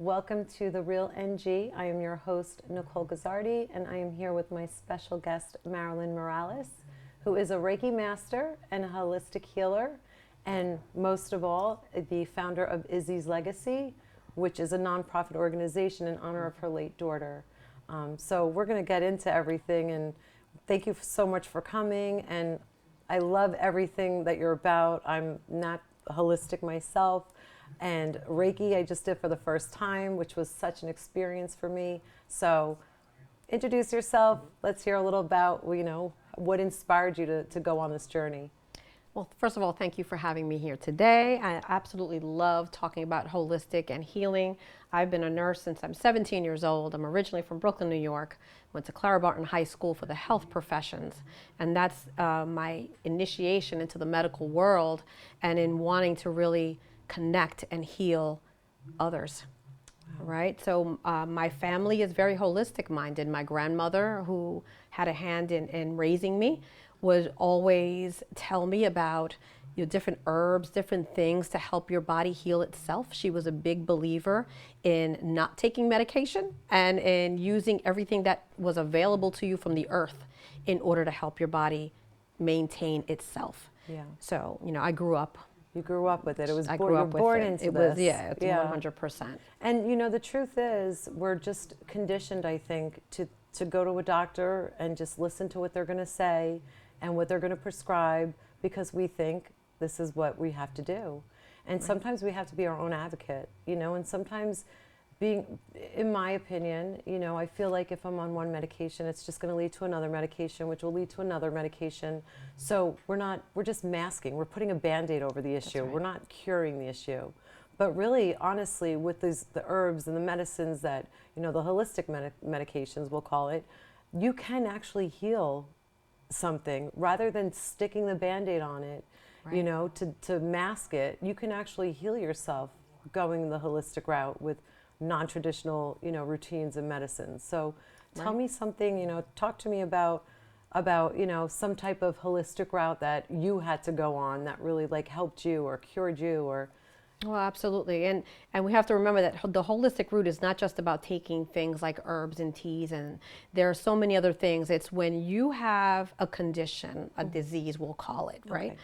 Welcome to TheRealNG. I am your host, Nicole Gazzardi, and I am here with my special guest, MARILYN Morales, who is a Reiki master and a holistic healer, and most of all, the founder of Izzy's Legacy, which is a nonprofit organization in honor of her late daughter. So we're going to get into everything, and thank you so much for coming, and I love everything that you're about. I'm not holistic myself, and Reiki I just did for the first time, which was such an experience for me. So introduce yourself. Let's hear a little about, what inspired you to go on this journey. Well, first of all, thank you for having me here today. I absolutely love talking about holistic and healing. I've been a nurse since I'm 17 years old. I'm originally from Brooklyn, New York. Went to Clara Barton High School for the health professions. And that's my initiation into the medical world and in wanting to really connect and heal others. Wow. Right? So my family is very holistic minded. My grandmother, who had a hand in raising me, would always tell me about different herbs, different things to help your body heal itself. She was a big believer in not taking medication and in using everything that was available to you from the earth in order to help your body maintain itself. Yeah. So, I grew up. You grew up with it. It was I grew up with born it. into it this. Was, yeah, it's 100%. And the truth is, we're just conditioned, I think, to go to a doctor and just listen to what they're going to say and what they're going to prescribe, because we think this is what we have to do. And right. Sometimes we have to be our own advocate, and sometimes being, in my opinion, I feel like if I'm on one medication, it's just going to lead to another medication, which will lead to another medication. So we're just masking. We're putting a Band-Aid over the issue. Right. We're not curing the issue. But really, honestly, with the herbs and the medicines that, the holistic medications, we'll call it, you can actually heal something rather than sticking the Band-Aid on it, right. To mask it. You can actually heal yourself going the holistic route with non-traditional, routines and medicines. So tell right. me something, talk to me about some type of holistic route that you had to go on that really helped you or cured you or. Well, absolutely. And we have to remember that the holistic route is not just about taking things like herbs and teas, and there are so many other things. It's when you have a condition, a disease, we'll call it, right? Okay.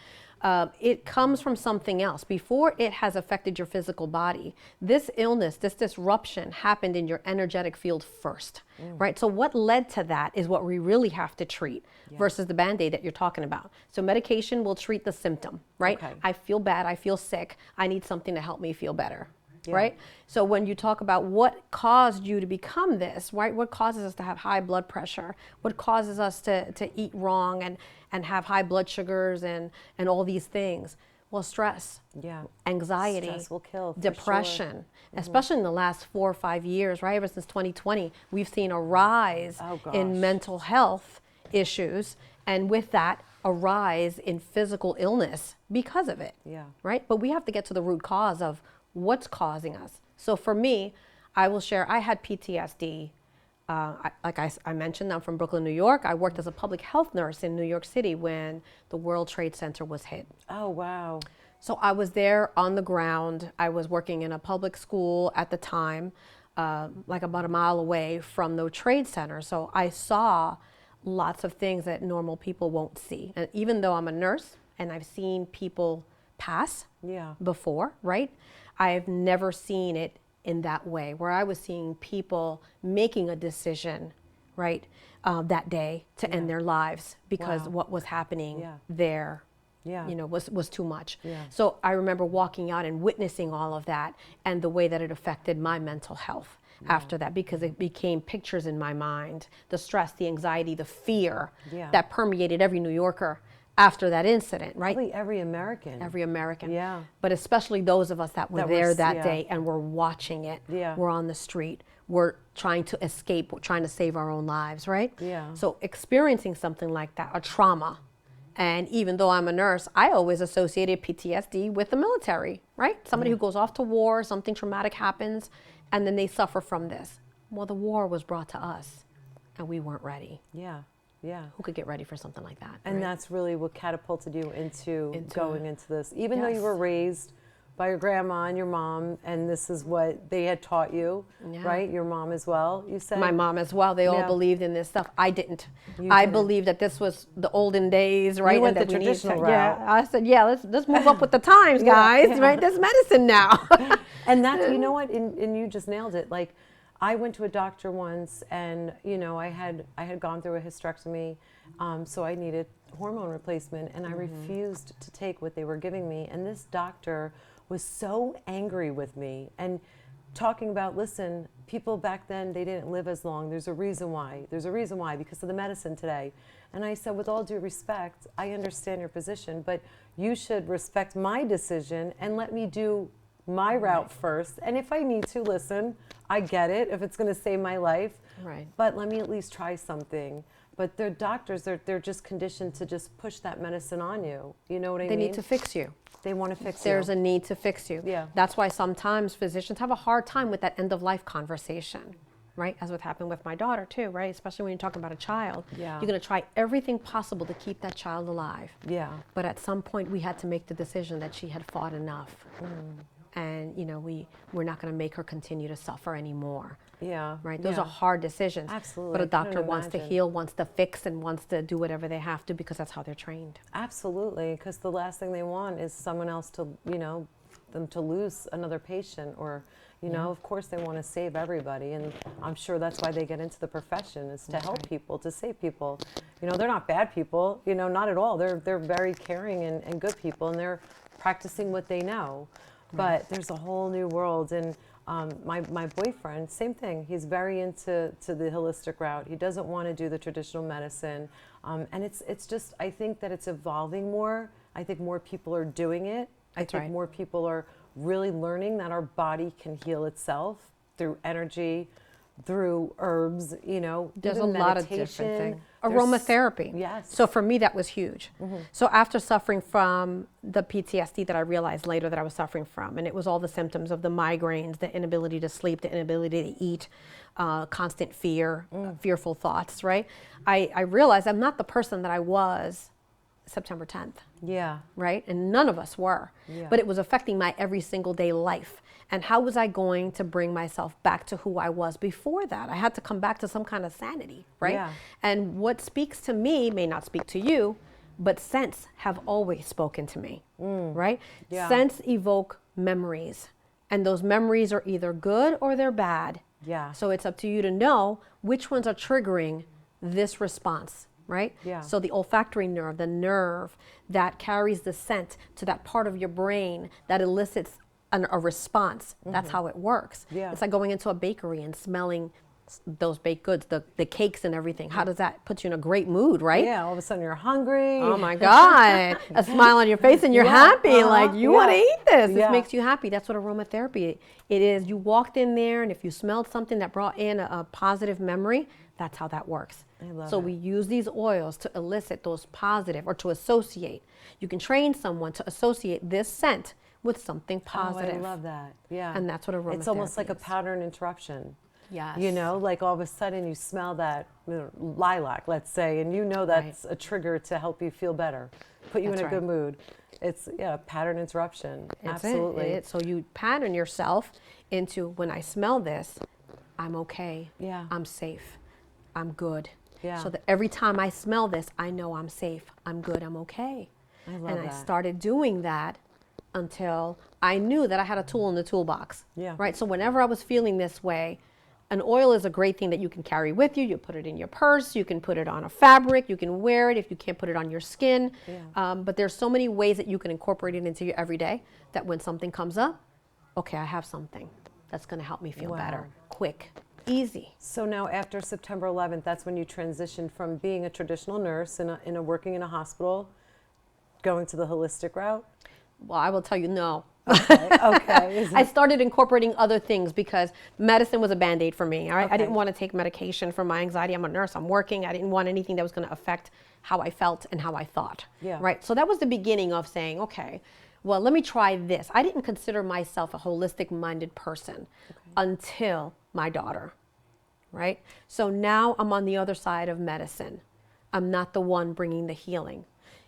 It comes from something else. Before it has affected your physical body, this illness, this disruption happened in your energetic field first, right? So what led to that is what we really have to treat versus the Band-Aid that you're talking about. So medication will treat the symptom, right? Okay. I feel bad, I feel sick, I need something to help me feel better. Yeah. Right? So when you talk about what caused you to become this, right? What causes us to have high blood pressure? What causes us to eat wrong and have high blood sugars and all these things? Well, stress, anxiety, stress will kill, depression, sure. Especially in the last 4 or 5 years, right? Ever since 2020, we've seen a rise in mental health issues, and with that, a rise in physical illness because of it, right? But we have to get to the root cause of what's causing us. So for me, I will share, I had PTSD. Like I mentioned, I'm from Brooklyn, New York. I worked as a public health nurse in New York City when the World Trade Center was hit. Oh, wow. So I was there on the ground. I was working in a public school at the time, like about a mile away from the Trade Center. So I saw lots of things that normal people won't see. And even though I'm a nurse and I've seen people pass before, right? I've never seen it in that way, where I was seeing people making a decision, right, that day to end their lives because what was happening there, was too much. Yeah. So I remember walking out and witnessing all of that and the way that it affected my mental health after that, because it became pictures in my mind, the stress, the anxiety, the fear that permeated every New Yorker after that incident, right? Probably every American. Every American. Yeah. But especially those of us that were there that day and were watching it. Yeah. We're on the street. We're trying to escape. We're trying to save our own lives, right? Yeah. So experiencing something like that, a trauma, and even though I'm a nurse, I always associated PTSD with the military, right? Somebody who goes off to war, something traumatic happens, and then they suffer from this. Well, the war was brought to us, and we weren't ready. Yeah. Yeah. Who could get ready for something like that? And that's really what catapulted you into going into this. Even though you were raised by your grandma and your mom, and this is what they had taught you, Yeah. right? Your mom as well, you said? My mom as well. They all Yeah. believed in this stuff. I didn't. You I didn't. belied that this was the olden days, right? You went and that the we needed traditional Yeah, route. I said, yeah, let's move up with the times, Yeah, guys. yeah. Right? There's medicine now. And that's, you know what, and you just nailed it. Like, I went to a doctor once, and you know, I had gone through a hysterectomy, so I needed hormone replacement, and I refused to take what they were giving me. And this doctor was so angry with me, and talking about, listen, people back then, they didn't live as long. There's a reason why. There's a reason why, because of the medicine today. And I said, with all due respect, I understand your position, but you should respect my decision and let me do my route first. And if I need to, listen, I get it, if it's going to save my life. Right. But let me at least try something. But their doctors, they're just conditioned to just push that medicine on you. You know what I They mean? need to fix you. They want to fix There's you. a need to fix you. Yeah. That's why sometimes physicians have a hard time with that end of life conversation, right? As what happened with my daughter too, right? Especially when you're talking about a child. Yeah. You're going to try everything possible to keep that child alive. Yeah. But at some point we had to make the decision that she had fought enough. And you know, we're not going to make her continue to suffer anymore. Yeah. Right? Those yeah. are hard decisions. Absolutely. But a I couldn't doctor wants to imagine. heal, wants to fix, and wants to do whatever they have to because that's how they're trained. Absolutely, because the last thing they want is someone else to, you know, them to lose another patient, or, you know, of course they want to save everybody, and I'm sure that's why they get into the profession, is to help people, to save people. You know, they're not bad people, you know, not at all. They're very caring and good people, and they're practicing what they know. But there's a whole new world, and my boyfriend, same thing. He's very into the holistic route. He doesn't want to do the traditional medicine, and it's just, I think that it's evolving more. I think more people are doing it. I That's think right. more people are really learning that our body can heal itself through energy, through herbs. You know, There's a even lot of different meditation. things. There's- Aromatherapy. Yes. So for me, that was huge. So after suffering from the PTSD that I realized later that I was suffering from, and it was all the symptoms of the migraines, the inability to sleep, the inability to eat, constant fear, fearful thoughts, right? I realized I'm not the person that I was September 10th. Yeah. Right? And none of us were. Yeah. But it was affecting my every single day life. And how was I going to bring myself back to who I was before that? I had to come back to some kind of sanity, right? Yeah. And what speaks to me may not speak to you, but scents have always spoken to me, right? Yeah. Scents evoke memories. And those memories are either good or they're bad. Yeah. So it's up to you to know which ones are triggering this response, right? Yeah. So the olfactory nerve, the nerve that carries the scent to that part of your brain that elicits a response. That's how it works. Yeah. It's like going into a bakery and smelling those baked goods, the cakes and everything. How does that put you in a great mood, right? Yeah. All of a sudden you're hungry. Oh my God. A smile on your face and you're Yeah, happy. Like you want to yeah. eat this. Yeah. This makes you happy. That's what aromatherapy it is. You walked in there and if you smelled something that brought in a positive memory, that's how that works. I love So it. we use these oils to elicit those positive or to associate. You can train someone to associate this scent with something positive. Oh, I love that. Yeah. And that's what aromatherapy It's almost like a is. pattern interruption. Yes. You know, like all of a sudden you smell that lilac, let's say, and you know that's a trigger to help you feel better, put you That's in a good right. mood. It's, yeah, pattern interruption. That's Absolutely. it. So you pattern yourself into when I smell this, I'm okay. Yeah. I'm safe. I'm good. Yeah. So that every time I smell this, I know I'm safe. I'm good. I'm okay. I love And I that. started doing that until I knew that I had a tool in the toolbox. Yeah. Right. So whenever I was feeling this way, an oil is a great thing that you can carry with you. You put it in your purse. You can put it on a fabric. You can wear it if you can't put it on your skin. Yeah. But there's so many ways that you can incorporate it into your everyday that when something comes up, okay, I have something that's going to help me feel Wow. better, quick, easy. So now after September 11th, that's when you transitioned from being a traditional nurse in a working in a hospital, going to the holistic route? Well, I will tell you no. Okay. I started incorporating other things because medicine was a Band-Aid for me. All right? I Okay. didn't want to take medication for my anxiety. I'm a nurse. I'm working. I didn't want anything that was going to affect how I felt and how I thought. Yeah. Right. So that was the beginning of saying, okay, well, let me try this. I didn't consider myself a holistic-minded person until my daughter. Right. So now I'm on the other side of medicine. I'm not the one bringing the healing.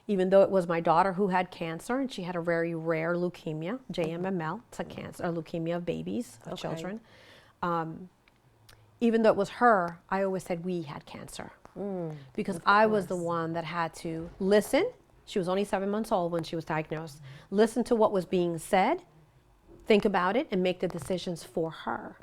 even though it was my daughter who had cancer, and she had a very rare leukemia, JMML, it's a cancer, a leukemia of babies, of children. Even though it was her, I always said we had cancer. Because I was the one that had to listen. She was only 7 months old when she was diagnosed. Listen to what was being said, think about it, and make the decisions for her.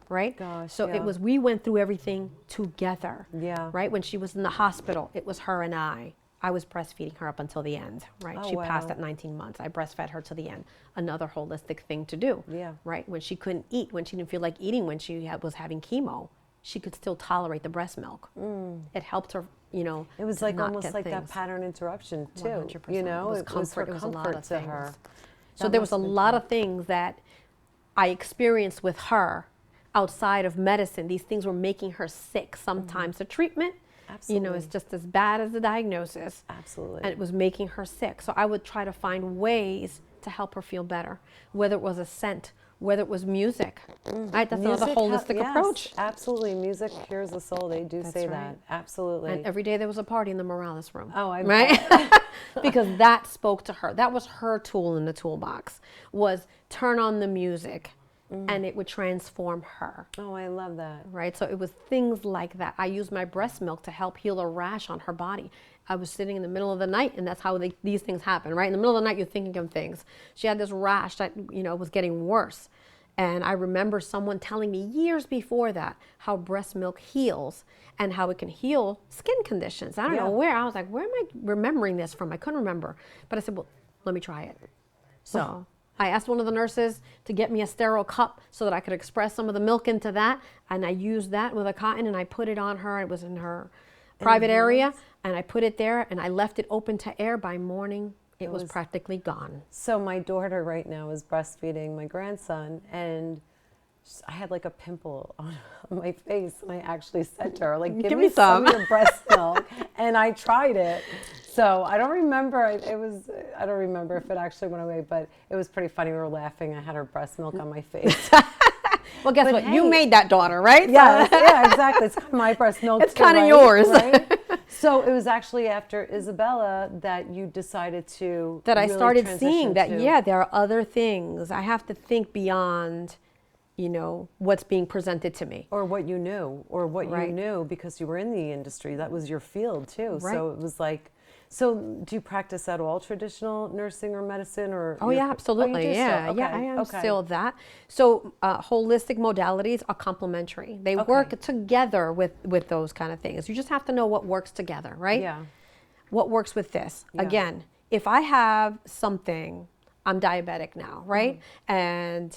Right? Gosh, so it was, we went through everything together. Yeah. Right? When she was in the hospital, it was her and I. I was breastfeeding her up until the end, right? Oh, She passed wow. at 19 months. I breastfed her to the end. Another holistic thing to do. Yeah. Right? When she couldn't eat, when she didn't feel like eating, when she was having chemo, she could still tolerate the breast milk. It helped her, you know. It was to like not almost get like that things. pattern interruption too. 100%. You know, It was her comfort. It was a lot comfort of to things. her. So That there was must a have been lot tough. of things that I experienced with her outside of medicine. These things were making her sick. Sometimes the treatment, you know, is Absolutely. just as bad as the diagnosis. Absolutely. And it was making her sick. So I would try to find ways to help her feel better, whether it was a scent, whether it was music. Right? That's another holistic yes, approach. Absolutely. Music cures the soul. They do say right. that. Absolutely. And every day there was a party in the Morales room. Oh, I right? Because that spoke to her. That was her tool in the toolbox, was turn on the music and it would transform her. Oh, I love that. Right? So it was things like that. I used my breast milk to help heal a rash on her body. I was sitting in the middle of the night, and that's how these things happen, right? In the middle of the night, you're thinking of things. She had this rash that, you know, was getting worse. And I remember someone telling me years before that how breast milk heals and how it can heal skin conditions. I don't know where. I was like, where am I remembering this from? I couldn't remember. But I said, well, let me try it. So I asked one of the nurses to get me a sterile cup so that I could express some of the milk into that. And I used that with a cotton and I put it on her. It was in her private area. And I put it there and I left it open to air. By morning, it was practically gone. So my daughter right now is breastfeeding my grandson, and I had like a pimple on my face, and I actually said to her, like, give me some of your breast milk. And I tried it. So I don't remember, I don't remember if it actually went away, but it was pretty funny. We were laughing. I had her breast milk on my face. Well, guess But what? hey, You made that daughter, right? Yes, yeah, exactly. It's kind of my breast milk. It's too, kind of right? yours. Right? So it was actually after Isabella that you decided to That I really started transition seeing that, to- yeah, there are other things. I have to think beyond, you know, what's being presented to me. Or what you knew, Right. you knew because you were in the industry. That was your field too. Right. So it was like, so do you practice at all traditional nursing or medicine or? Oh, yeah, absolutely. Oh, you do yeah, still? yeah, Okay, I am okay. still that. So holistic modalities are complementary. They work together with those kind of things. You just have to know what works together, right? Yeah. What works with this? Yeah. Again, if I have something, I'm diabetic now, right? And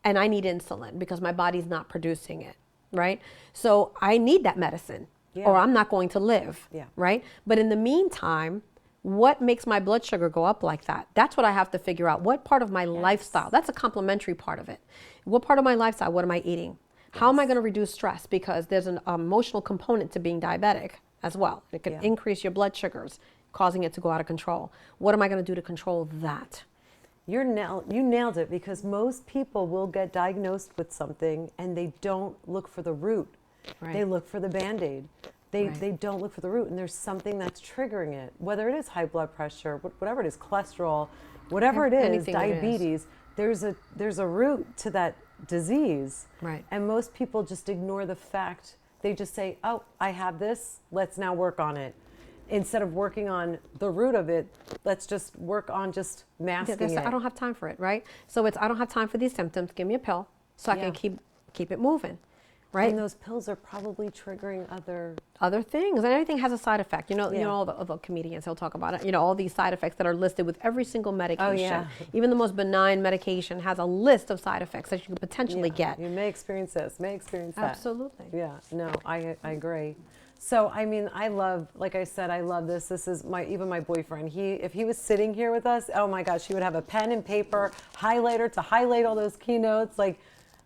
I need insulin because my body's not producing it, right? So I need that medicine. Yeah. Or I'm not going to live, Yeah. right? But in the meantime, what makes my blood sugar go up like that? That's what I have to figure out. What part of my lifestyle? That's a complementary part of it. What part of my lifestyle? What am I eating? How am I going to reduce stress? Because there's an emotional component to being diabetic as well. It can increase your blood sugars, causing it to go out of control. What am I going to do to control that? You nailed it, because most people will get diagnosed with something and they don't look for the root. Right. They look for the Band-Aid. They don't look for the root, and there's something that's triggering it, whether it is high blood pressure, whatever it is, cholesterol, whatever it is, Anything it is. diabetes, there's a root to that disease. Right. And most people just ignore the fact. They just say, oh, I have this, let's now work on it. Instead of working on the root of it, let's just work on just masking it. I don't have time for it, right? So it's I don't have time for these symptoms. Give me a pill so I can keep it moving, right? And those pills are probably triggering Other things, and everything has a side effect. You know, Yeah. all the comedians, he'll talk about it. You know, all these side effects that are listed with every single medication. yeah. Even the most benign medication has a list of side effects that you could potentially get. You may experience this, may experience that. Absolutely. Yeah, no, I agree. So, I mean, I love, like I said, I love this. This is even my boyfriend. If he was sitting here with us, oh my gosh, he would have a pen and paper, highlighter to highlight all those keynotes. Like,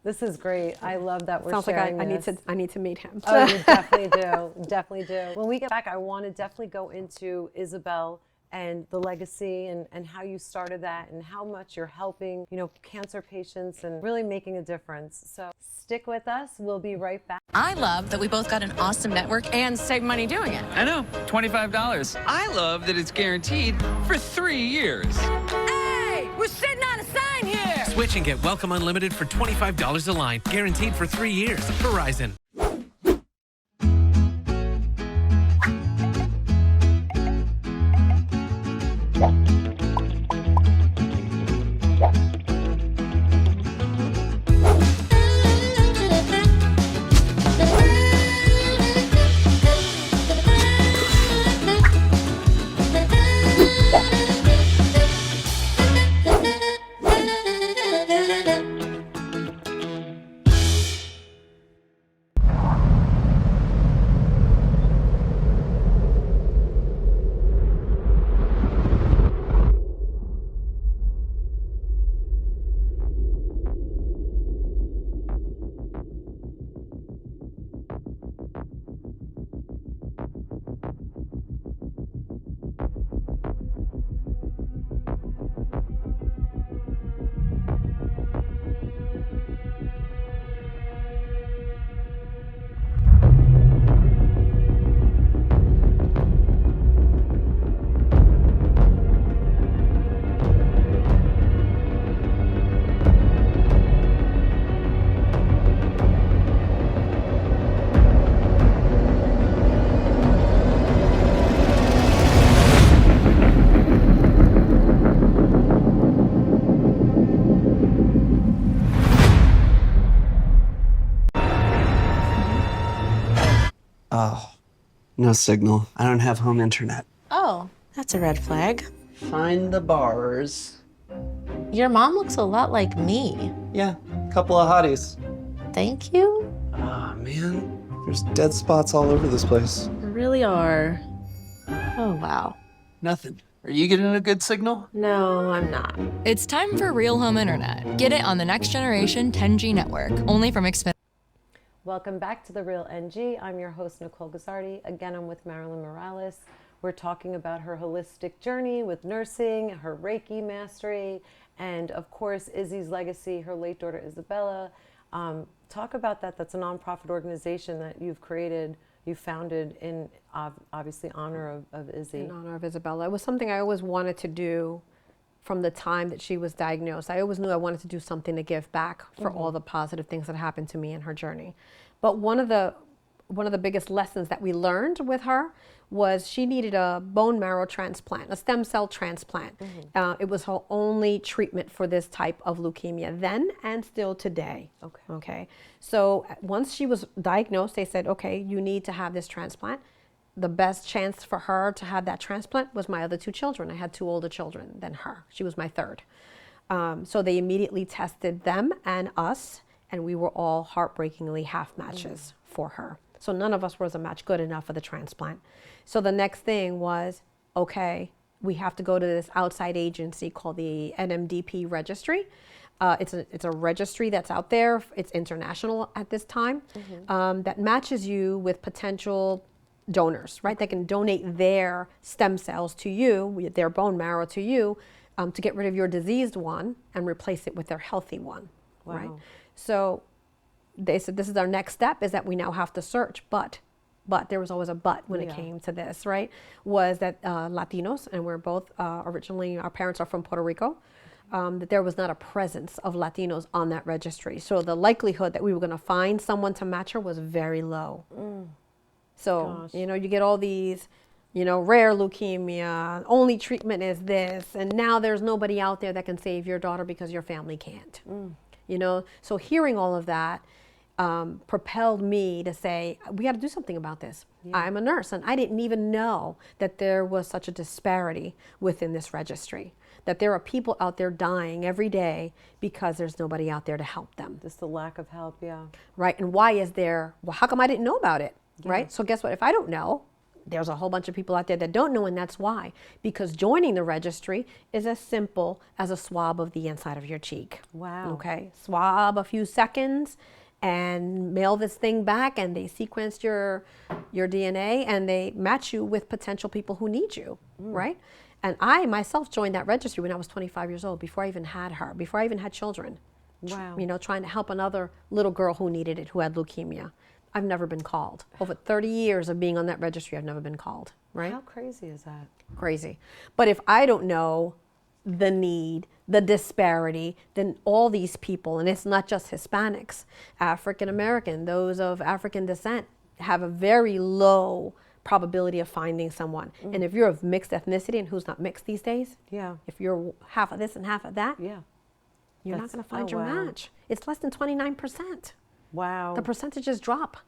this is great. I love that we're Sounds like sharing I need to meet him. Oh, you definitely do. Definitely do. When we get back, I want to definitely go into Isabel and the legacy and how you started that and how much you're helping, cancer patients and really making a difference. So stick with us. We'll be right back. I love that we both got an awesome network and save money doing it. I know, $25. I love that it's guaranteed for 3 years. Hey, we're sitting on a sign here. Switch and get Welcome Unlimited for $25 a line, guaranteed for 3 years. Verizon. Oh, no signal. I don't have home internet. Oh, that's a red flag. Find the bars. Your mom looks a lot like me. Yeah, couple of hotties. Thank you. Ah, man. There's dead spots all over this place. There really are. Oh, wow. Nothing. Are you getting a good signal? No, I'm not. It's time for Real Home Internet. Get it on the next generation 10G network, only from Xfinity. Welcome back to The Real NG. I'm your host, Nicole Gazzardi. Again, I'm with MARILYN Morales. We're talking about her holistic journey with nursing, her Reiki mastery, and of course, Izzy's legacy, her late daughter, Isabella. Talk about that. That's a nonprofit organization that you've created, you founded in obviously honor of Izzy. In honor of Isabella. It was something I always wanted to do from the time that she was diagnosed. I always knew I wanted to do something to give back for all the positive things that happened to me in her journey. But one of the biggest lessons that we learned with her was she needed a bone marrow transplant, a stem cell transplant. It was her only treatment for this type of leukemia then and still today. Okay. So once she was diagnosed, they said, okay, you need to have this transplant. The best chance for her to have that transplant was my other two children. I had two older children than her. She was my third. So they immediately tested them and us, and we were all heartbreakingly half matches for her. So none of us was a match good enough for the transplant. So the next thing was, okay, we have to go to this outside agency called the NMDP registry. It's a registry that's out there. It's international at this time, that matches you with potential donors, right? They can donate their stem cells to you, their bone marrow to you, to get rid of your diseased one and replace it with their healthy one, right? So they said, this is our next step, is that we now have to search, but there was always a but when it came to this, right? Was that Latinos, and we're both originally, our parents are from Puerto Rico, that there was not a presence of Latinos on that registry. So the likelihood that we were gonna find someone to match her was very low. So, you get all these, rare leukemia, only treatment is this, and now there's nobody out there that can save your daughter because your family can't. So hearing all of that propelled me to say, we got to do something about this. I'm a nurse, and I didn't even know that there was such a disparity within this registry, that there are people out there dying every day because there's nobody out there to help them. Just the lack of help, Right, and why is there, well, how come I didn't know about it? Right? So guess what? If I don't know, there's a whole bunch of people out there that don't know, and that's why. Because joining the registry is as simple as a swab of the inside of your cheek. Wow. Okay? Swab a few seconds, and mail this thing back, and they sequenced your DNA, and they match you with potential people who need you, right? And I myself joined that registry when I was 25 years old, before I even had her, before I even had children. Wow. You know, trying to help another little girl who needed it, who had leukemia. I've never been called. Over 30 years of being on that registry, I've never been called, right? How crazy is that? Crazy. But if I don't know the need, the disparity, then all these people, and it's not just Hispanics, African American, those of African descent, have a very low probability of finding someone. And if you're of mixed ethnicity, and who's not mixed these days? Yeah. If you're half of this and half of that, Yeah. you're not That's- going to find oh, your wow. match. It's less than 29%. Wow. The percentages drop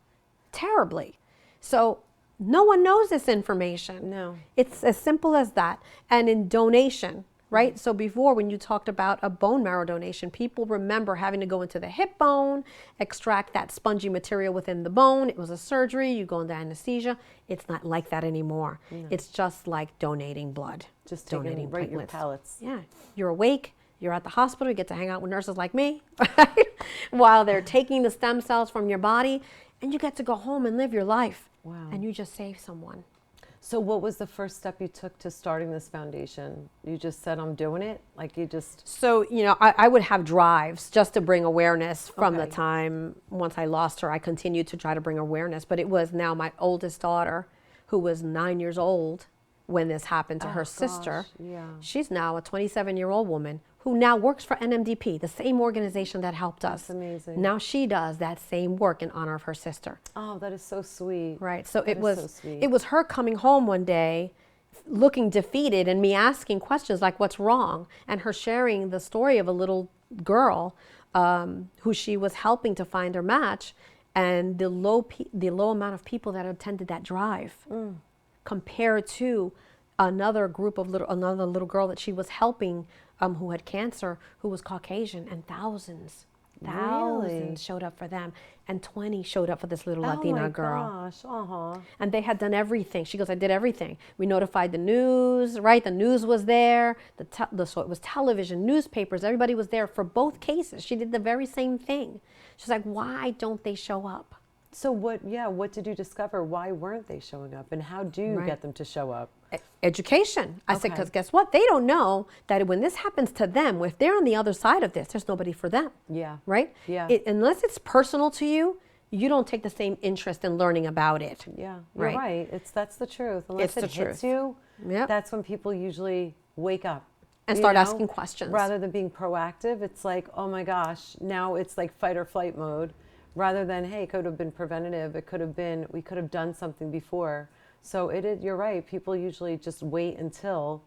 terribly. So no one knows this information. No. It's as simple as that. And in donation, right? So before, when you talked about a bone marrow donation, people remember having to go into the hip bone, extract that spongy material within the bone. It was a surgery, you go into anesthesia. It's not like that anymore. It's just like donating blood. Just taking right your platelets. pellets. Yeah, you're awake, you're at the hospital, you get to hang out with nurses like me, right? While they're taking the stem cells from your body, and you get to go home and live your life. Wow. And you just save someone. So what was the first step you took to starting this foundation? You just said, I'm doing it? Like you just... So, you know, I would have drives just to bring awareness from the Okay. time, once I lost her, I continued to try to bring awareness. But it was now my oldest daughter, who was 9 years old when this happened to her sister. yeah. She's now a 27-year-old woman who now works for NMDP, the same organization that helped us. That's amazing. Now she does that same work in honor of her sister. Oh, that is so sweet. Right. So That it is was so sweet. it was her coming home one day looking defeated and me asking questions like, what's wrong? And her sharing the story of a little girl who she was helping to find her match, and the low amount of people that attended that drive compared to another little girl that she was helping who had cancer, who was Caucasian, and thousands Really? showed up for them, and 20 showed up for this little Oh Latina my girl. gosh. Uh-huh. And they had done everything. She goes, I did everything. We notified the news, right? The news was there. So it was television, newspapers. Everybody was there for both cases. She did the very same thing. She's like, why don't they show up? So what did you discover? Why weren't they showing up? And how do you Right. get them to show up? Education. I said, Okay. because guess what? They don't know that when this happens to them, if they're on the other side of this, there's nobody for them. Yeah. Right? Yeah. Unless it's personal to you, you don't take the same interest in learning about it. Yeah, you're Right. right. That's the truth. Unless It's it the hits truth. you, Yep. that's when people usually wake up. And you start know? asking questions. Rather than being proactive, it's like, oh my gosh, now it's like fight or flight mode. Rather than, hey, it could have been preventative. It could have been, we could have done something before. So you're right. People usually just wait until,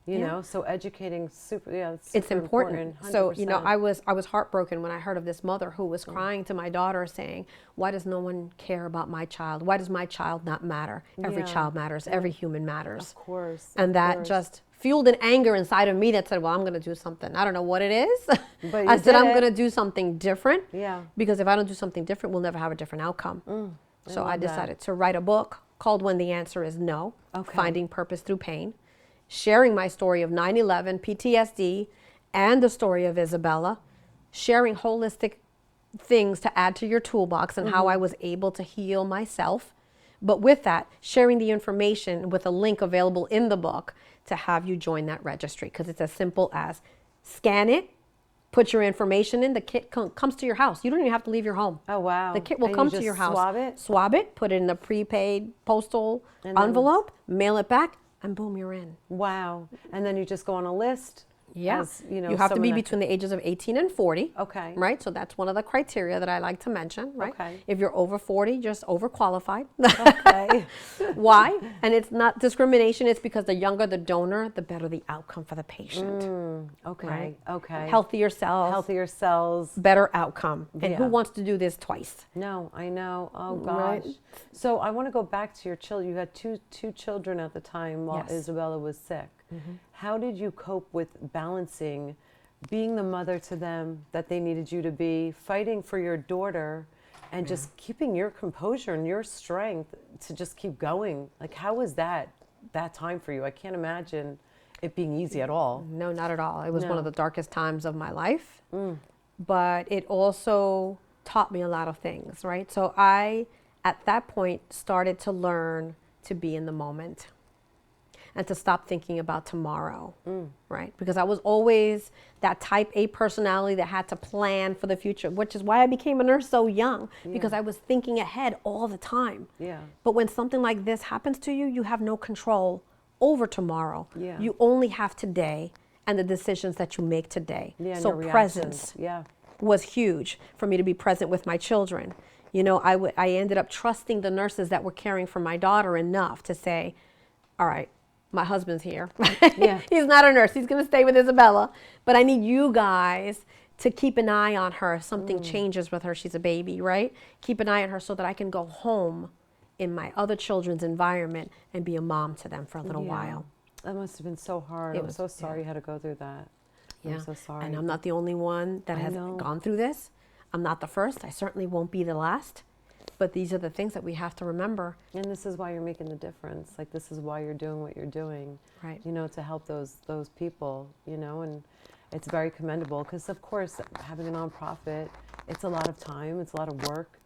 you know, so educating it's super It's important. So, you know, 100%. I was heartbroken when I heard of this mother who was crying to my daughter saying, why does no one care about my child? Why does my child not matter? Every Yeah. child matters. Every human matters. Of course. And of that course. just fueled an anger inside of me that said, well, I'm going to do something. I don't know what it is. But I you said, did I'm it. going to do something different. Yeah. Because if I don't do something different, we'll never have a different outcome. So I love that. decided to write a book called When the Answer is No, Okay. Finding Purpose Through Pain, sharing my story of 9/11, PTSD, and the story of Isabella, sharing holistic things to add to your toolbox and how I was able to heal myself. But with that, sharing the information with a link available in the book to have you join that registry, because it's as simple as scan it, put your information in, the kit comes to your house. You don't even have to leave your home. Oh, wow. The kit will And you come to just your house. swab it? Put it in a prepaid postal And then- envelope, mail it back, and boom, you're in. Wow. And then you just go on a list. Yeah. As, you know, you have to be someone that- between the ages of 18 and 40. Okay. Right? So that's one of the criteria that I like to mention, right? Okay. If you're over 40, you're just overqualified. Okay. Why? And it's not discrimination, it's because the younger the donor, the better the outcome for the patient. Okay. Right. Okay. Healthier cells, Healthier cells. better outcome. And who Yeah. wants to do this twice? No, I know. Oh Right. gosh. So I want to go back to your children. You had two children at the time while Yes. Isabella was sick. How did you cope with balancing being the mother to them that they needed you to be, fighting for your daughter, and just keeping your composure and your strength to just keep going? Like, how was that time for you? I can't imagine it being easy at all. No, not at all. It was one No. of the darkest times of my life. But it also taught me a lot of things, right? So I, at that point, started to learn to be in the moment and to stop thinking about tomorrow, right? Because I was always that type A personality that had to plan for the future, which is why I became a nurse so young, because I was thinking ahead all the time. Yeah. But when something like this happens to you, you have no control over tomorrow. Yeah. You only have today and the decisions that you make today. Yeah, So no reactions. presence Yeah. was huge for me to be present with my children. You know, I ended up trusting the nurses that were caring for my daughter enough to say, all right, my husband's here. Yeah. He's not a nurse. He's going to stay with Isabella. But I need you guys to keep an eye on her. If something changes with her, she's a baby, right? Keep an eye on her so that I can go home in my other children's environment and be a mom to them for a little while. That must have been so hard. It I'm was- so sorry you had to go through that. I'm so sorry. And I'm not the only one that I has know. gone through this. I'm not the first. I certainly won't be the last. But these are the things that we have to remember. And this is why you're making the difference. Like, this is why you're doing what you're doing. Right. You know, to help those people, you know, and it's very commendable because, of course, having a nonprofit, it's a lot of time, it's a lot of work,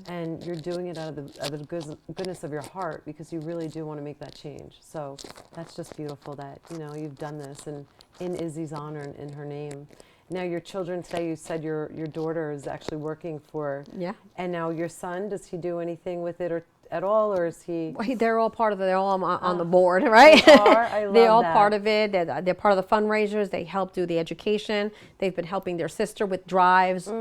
and you're doing it out of the goodness of your heart because you really do want to make that change. So that's just beautiful that, you know, you've done this and in Izzy's honor and in her name. Now your children today, you said your daughter is actually working for, Yeah. and now your son, does he do anything with it or at all, or is he? Well, they're all part of it. They're all on the board, right? They are? I They're love all that. part of it. They're part of the fundraisers. They help do the education. They've been helping their sister with drives.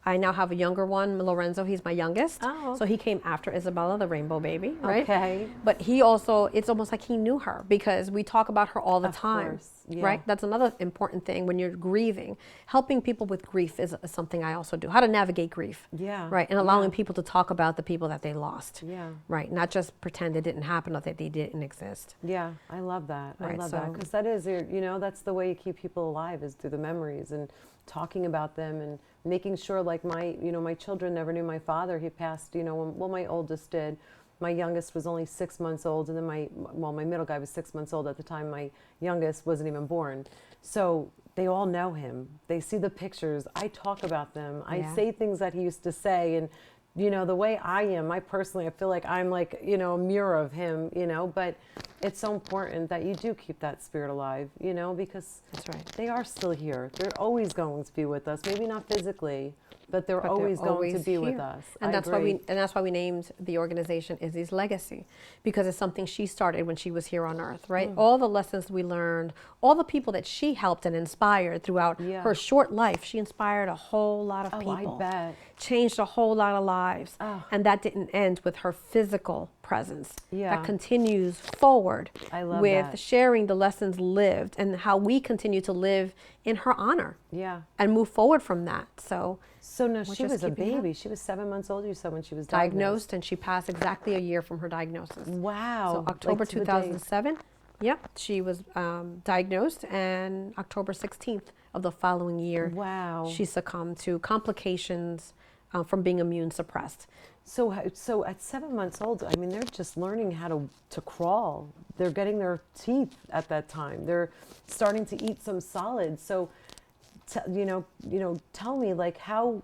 I now have a younger one, Lorenzo. He's my youngest. Oh. So he came after Isabella, the rainbow baby, right? Okay. But he also, it's almost like he knew her because we talk about her all the Of time, course, yeah. right? That's another important thing when you're grieving. Helping people with grief is something I also do. How to navigate grief. Yeah, Right. And allowing yeah. people to talk about the people that they lost. Yeah. Right. Not just pretend it didn't happen or that they didn't exist. Yeah, I love that. I Right, love that so- because that is, you know, that's the way you keep people alive is through the memories and talking about them and making sure, like my children never knew my father. He passed, well, my oldest did. My youngest was only 6 months old, and then my middle guy was 6 months old at the time. My youngest wasn't even born. So they all know him. They see the pictures. I talk about them. I Yeah. say things that he used to say, and the way I am, I feel like I'm like, a mirror of him, but it's so important that you do keep that spirit alive, because That's right. they are still here. They're always going to be with us. Maybe not physically, but they're But always going to always be with here. us. And I that's agree. why we named the organization Izzy's Legacy, because it's something she started when she was here on Earth, right? All the lessons we learned, all the people that she helped and inspired throughout Yeah. her short life, she inspired a whole lot of Oh, people. I bet. Changed a whole lot of lives. Oh. And that didn't end with her physical presence. Yeah. That continues forward I love with that. sharing the lessons lived and how we continue to live in her honor Yeah. and move forward from that. So So no, We're she just was a keeping it up. baby. She was 7 months old, you said, when she was diagnosed, and she passed exactly a year from her diagnosis. Wow. So October Like to the day. 2007, yep, she was diagnosed, and October 16th of the following year, Wow. she succumbed to complications from being immune suppressed. So at 7 months old, I mean, they're just learning how to crawl. They're getting their teeth at that time. They're starting to eat some solids. So, tell me, like, how,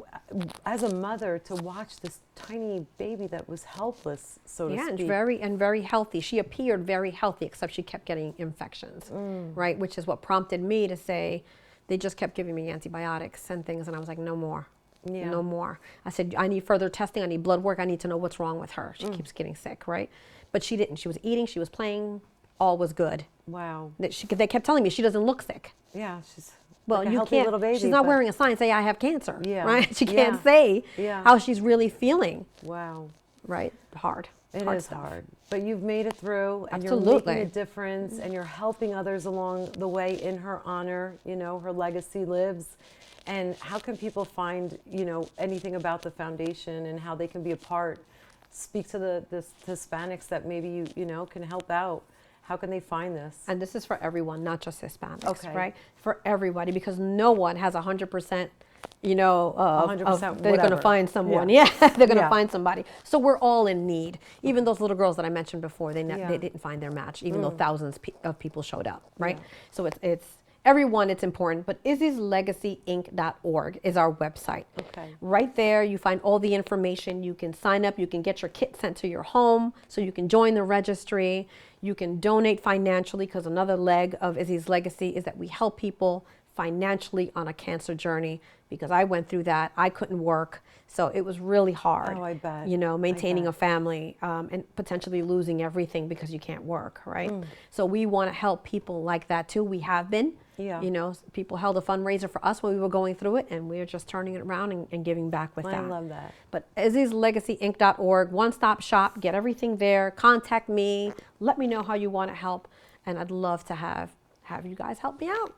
as a mother, to watch this tiny baby that was helpless, so to Yeah, speak. and very healthy. She appeared very healthy, except she kept getting infections, right? Which is what prompted me to say, they just kept giving me antibiotics and things, and I was like, no more. Yeah. No more. I said, I need further testing. I need blood work. I need to know what's wrong with her. She keeps getting sick, right? But she didn't. She was eating. She was playing. All was good. Wow. They kept telling me she doesn't look sick. Yeah, she's Well, like a you healthy can't. little baby. She's not but- wearing a sign say I have cancer, Yeah. right? She Yeah. can't say Yeah. how she's really feeling, Wow. right? Hard. It hard is stuff. hard, but you've made it through, and you're Absolutely. making a difference, and you're helping others along the way in her honor. Her legacy lives. And how can people find, anything about the foundation and how they can be a part? Speak to the Hispanics that maybe you can help out. How can they find this? And this is for everyone, not just Hispanics, Okay. right? For everybody, because no one has 100%. 100% they're going to whatever. find someone. Yeah. Yeah, they're going to Yeah. find somebody. So we're all in need. Even those little girls that I mentioned before, Yeah. they didn't find their match, even though thousands of people showed up, right? Yeah. So everyone it's important, but izzy'slegacyinc.org is our website. Okay. Right there, you find all the information. You can sign up. You can get your kit sent to your home so you can join the registry. You can donate financially, because another leg of Izzy's Legacy is that we help people financially on a cancer journey, because I went through that. I couldn't work, so it was really hard. Oh, I bet. You know, maintaining bet. a family and potentially losing everything because you can't work, right? So we want to help people like that too. We have been. Yeah. You know, people held a fundraiser for us when we were going through it, and we're just turning it around and giving back with that. I love that. But izzy'slegacyinc.org, one-stop shop, get everything there. Contact me. Let me know how you want to help, and I'd love to have you guys help me out.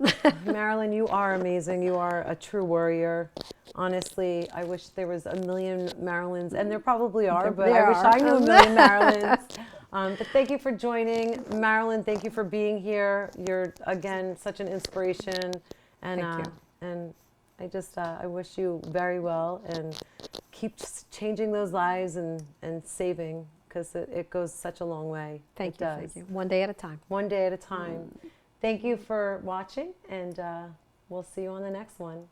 Marilyn, you are amazing. You are a true warrior. Honestly, I wish there was a million Marilyns, and there probably are, but I wish I knew a million Marilyns. But thank you for joining. Marilyn, thank you for being here. You're, again, such an inspiration. And, Thank you. And I just, I wish you very well, and keep just changing those lives and saving, because it goes such a long way. Thank It you. does. Thank you. One day at a time. One day at a time. Thank you for watching, and we'll see you on the next one.